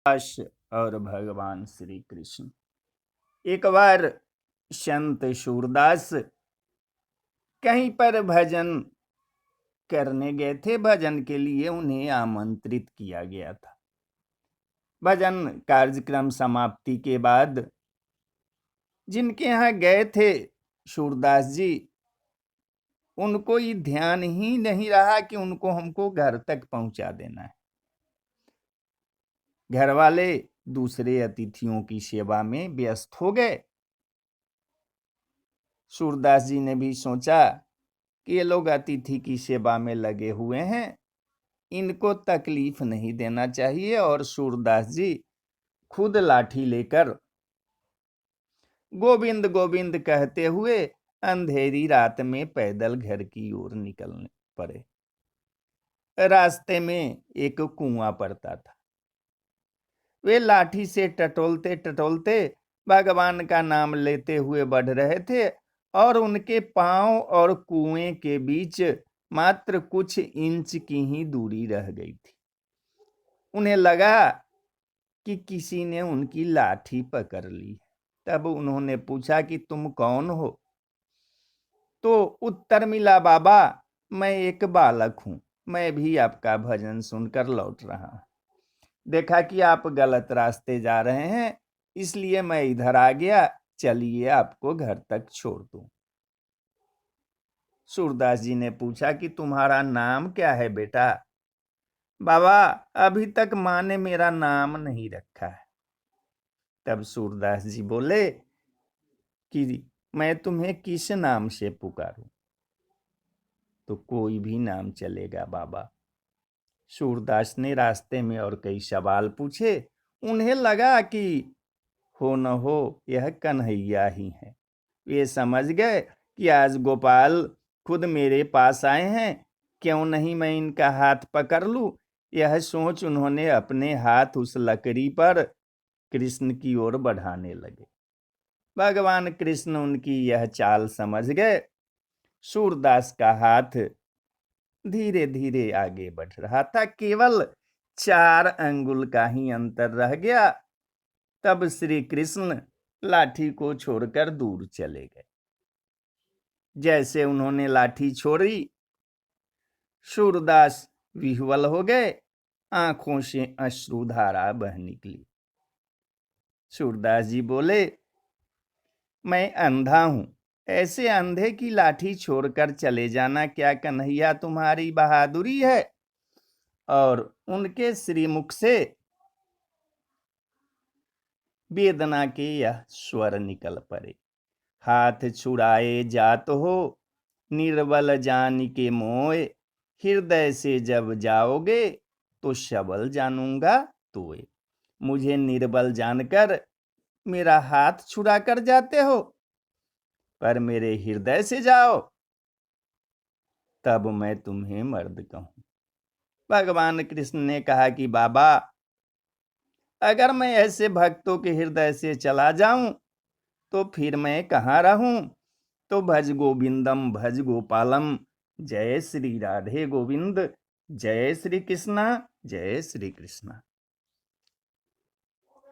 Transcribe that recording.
दास और भगवान श्री कृष्ण। एक बार संत सूरदास कहीं पर भजन करने गए थे। भजन के लिए उन्हें आमंत्रित किया गया था। भजन कार्यक्रम समाप्ति के बाद जिनके यहाँ गए थे सूरदास जी, उनको ये ध्यान ही नहीं रहा कि उनको हमको घर तक पहुंचा देना है। घर वाले दूसरे अतिथियों की सेवा में व्यस्त हो गए। सूरदास जी ने भी सोचा कि ये लोग अतिथि की सेवा में लगे हुए हैं, इनको तकलीफ नहीं देना चाहिए। और सूरदास जी खुद लाठी लेकर गोविंद गोविंद कहते हुए अंधेरी रात में पैदल घर की ओर निकलने पड़े। रास्ते में एक कुआं पड़ता था। वे लाठी से टटोलते टटोलते भगवान का नाम लेते हुए बढ़ रहे थे और उनके पांव और कुएं के बीच मात्र कुछ इंच की ही दूरी रह गई थी। उन्हें लगा कि किसी ने उनकी लाठी पकड़ ली। तब उन्होंने पूछा कि तुम कौन हो? तो उत्तर मिला, बाबा मैं एक बालक हूं, मैं भी आपका भजन सुनकर लौट रहा हूं। देखा कि आप गलत रास्ते जा रहे हैं, इसलिए मैं इधर आ गया। चलिए आपको घर तक छोड़ दूं। सूरदास जी ने पूछा कि तुम्हारा नाम क्या है बेटा? बाबा अभी तक माँ ने मेरा नाम नहीं रखा है। तब सूरदास जी बोले कि मैं तुम्हें किस नाम से पुकारूं? तो कोई भी नाम चलेगा बाबा। सूरदास ने रास्ते में और कई सवाल पूछे। उन्हें लगा कि हो न हो यह कन्हैया ही है। वे समझ गए कि आज गोपाल खुद मेरे पास आए हैं, क्यों नहीं मैं इनका हाथ पकड़ लूं। यह सोच उन्होंने अपने हाथ उस लकड़ी पर कृष्ण की ओर बढ़ाने लगे। भगवान कृष्ण उनकी यह चाल समझ गए। सूरदास का हाथ धीरे धीरे आगे बढ़ रहा था, केवल 4 अंगुल का ही अंतर रह गया। तब श्री कृष्ण लाठी को छोड़कर दूर चले गए। जैसे उन्होंने लाठी छोड़ी, सूरदास विह्वल हो गए, आंखों से अश्रुधारा बह निकली। सूरदास जी बोले, मैं अंधा हूं, ऐसे अंधे की लाठी छोड़कर चले जाना क्या कन्हैया तुम्हारी बहादुरी है? और उनके श्रीमुख से वेदना के यह स्वर निकल पड़े, हाथ छुड़ाए जात हो निर्बल जान के मोए, हृदय से जब जाओगे तो सबल जानूंगा तोए। मुझे निर्बल जानकर मेरा हाथ छुड़ा कर जाते हो, पर मेरे हृदय से जाओ तब मैं तुम्हें मर्द कहूं। भगवान कृष्ण ने कहा कि बाबा अगर मैं ऐसे भक्तों के हृदय से चला जाऊं तो फिर मैं कहाँ रहूं? तो भज गोविंदम भज गोपालम। जय श्री राधे गोविंद। जय श्री कृष्णा। जय श्री कृष्णा।